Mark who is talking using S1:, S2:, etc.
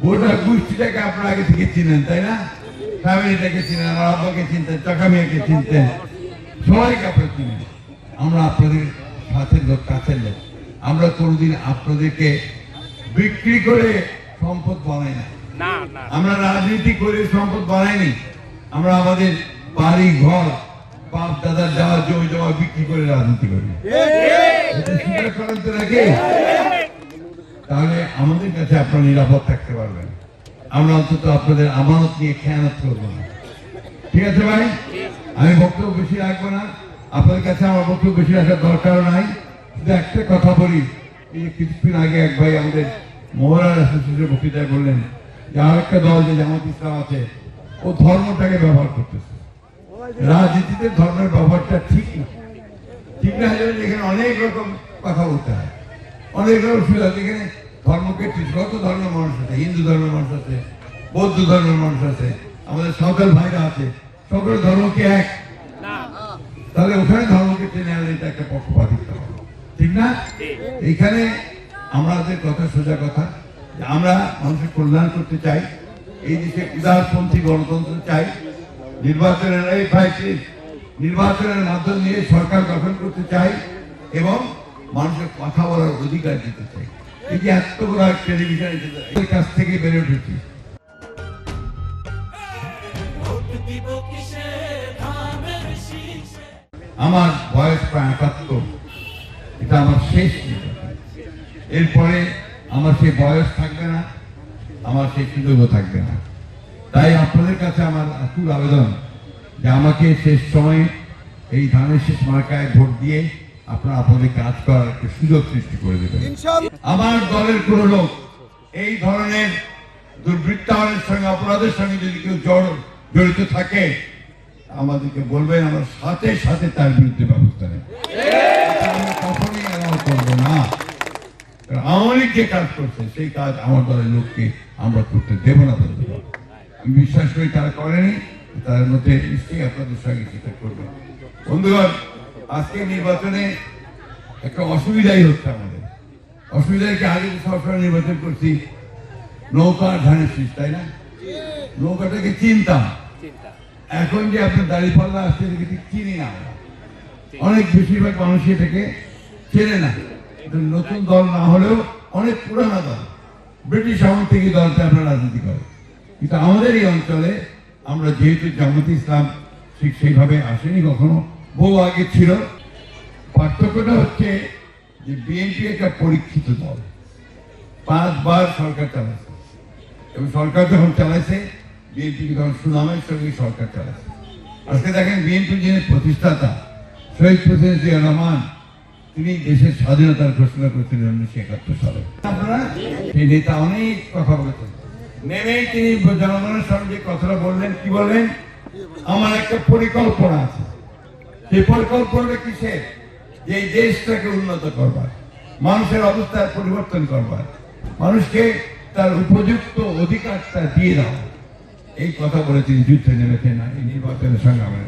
S1: গোটা গোষ্ঠীটাকে আপনারা আগে থেকে চিনেন, তাই না? ফ্যামিলিটাকে চিনেন, আমার আব্বাকে চিনতেন, চাকা মিয়াকে চিনতেন, সবাইকে আপনারা চিনেন। আমরা আপনাদের সাথের লোক, কাছের লোক। আমরা কোনোদিন আপনাদেরকে বিক্রি করে সম্পদ বানাই না। আমরা রাজনীতি করে সম্পদ বানাইনি। আমরা আমাদের বাড়ি ঘর, বাপ দাদার যাওয়া জমি জমা বিক্রি করে রাজনীতি করি। তাহলে আমাদের কাছে আপনারা নিরাপদ থাকতে পারবেন। আমরা অন্তত আপনাদের আমানত নিয়ে খেয়ানত করবো না। ঠিক আছে ভাই? আমি বক্তব্য বেশি রাখবো না, আপনাদের কাছে আমার বক্তব্য বেশি রাখার দরকার নাই। শুধু একটা কথা বলি, এই যে কিছুদিন আগে এক ভাই আমাদের মোহরার অ্যাসোসিয়েশনের বক্তৃতায় বললেন যে আর একটা দল যে জামাত ইসলাম আছে ও ধর্মটাকে ব্যবহার করতেছে। রাজনীতিতে ধর্মের ব্যবহারটা ঠিক না, ঠিক না। এখানে অনেক রকম কথা বলতে হয়, অনেক রকম সুবিধা। এখানে ধর্মকে কত ধর্মের মানুষ আছে, হিন্দু ধর্মের মানুষ আছে, বৌদ্ধ ধর্মের মানুষ আছে, আমাদের সাঁওতাল ভাইরা আছে, সকল ধর্ম কি এক? তাহলে ওখানে ধর্মকে টেনে আনলে এটা একটা পক্ষপাতিত্ব হবে, ঠিক না? এইখানে আমাদের কথা সোজা কথা, আমরা মানুষের কল্যাণ করতে চাই, এই দেশে উদারপন্থী গণতন্ত্র চাই, নির্বাচনের মাধ্যম দিয়ে সরকার গঠন করতে চাই এবং মানুষের কথা বলার অধিকার দিতে চাই। এই যে এত বড় টেলিভিশনের কাছ থেকে বেড়ে উঠেছি। আমার বয়স প্রায় ৭৮, এটা আমার শেষ নির্বাচন। এরপরে আমার সেই বয়স থাকবে না, আমার সেই সুযোগও থাকবে না। তাই আপনাদের কাছে আমার আকুল আবেদন যে আমাকে শেষ সময়ে এই ধানের শেষ মার্কায় ভোট দিয়ে আপনারা আপনাদের কাজ করার একটা সুযোগ সৃষ্টি করে দেবেন। আমার দলের কোনো লোক এই ধরনের দুর্বৃত্তায়নের সঙ্গে, অপরাধের সঙ্গে যদি কেউ জড়িত থাকে আমাদেরকে বলবেন, আমরা সাথে সাথে তার বিরুদ্ধে ব্যবস্থা নেব। আমরা কখনোই এলাও করবো না। আওয়ামী লীগ যে কাজ করছে সেই কাজ আমার দলের লোককে আমরা করতে দেব না। আমি বিশ্বাস করি তারা করেনি, তার মধ্যে নিশ্চয়ই আপনাদের সঙ্গে সেটা করবে। বন্ধুগণ, আজকে নির্বাচনে একটা অসুবিধাই হচ্ছে আমাদের। অসুবিধায় কি আগে সবসময় নির্বাচন করছি নৌকা ধানের শীষ, তাই না? নৌকাটাকে চিনতাম, এখন যে আপনার দাঁড়িপাল্লা আসছে এটাকে ঠিক চিনি না। অনেক বেশিরভাগ মানুষ এটাকে চেনে না। নতুন দল না হলেও অনেক পুরানা দল, ব্রিটিশ আমল থেকে দলটা আপনার রাজনীতি করে। কিন্তু আমাদের এই অঞ্চলে আমরা যেহেতু জামাত ইসলাম ঠিক সেইভাবে আসেনি কখনো, বহু আগে ছিল। পার্থক্যটা হচ্ছে যে বিএনপি একটা পরীক্ষিত দল, 5 বার সরকার চালাচ্ছে এবং সরকার যখন চালাইছে বিএনপি তখন সুনামের সঙ্গে সরকার চালাচ্ছে। আজকে দেখেন বিএনপির যিনি প্রতিষ্ঠাতা শহীদ প্রেসিডেন্ট জিয়া রহমান, তিনি দেশের স্বাধীনতার ঘোষণা করেছিলেন 1971 সালে। আপনারা সেই নেতা অনেক কথা বলেছেন, নেমেই তিনি জনগণের সঙ্গে কথাটা বললেন, কি বললেন? আমার একটা পরিকল্পনা আছে। সেই পরিকল্পনাটা কিসের? যে এই দেশটাকে উন্নত করবার, মানুষের অবস্থার পরিবর্তন করবার, মানুষকে তার উপযুক্ত অধিকারটা দিয়ে দেওয়া, এই কথা বলে তিনি যুদ্ধে নেমেছেন না এই নির্বাচনের সংগ্রামের।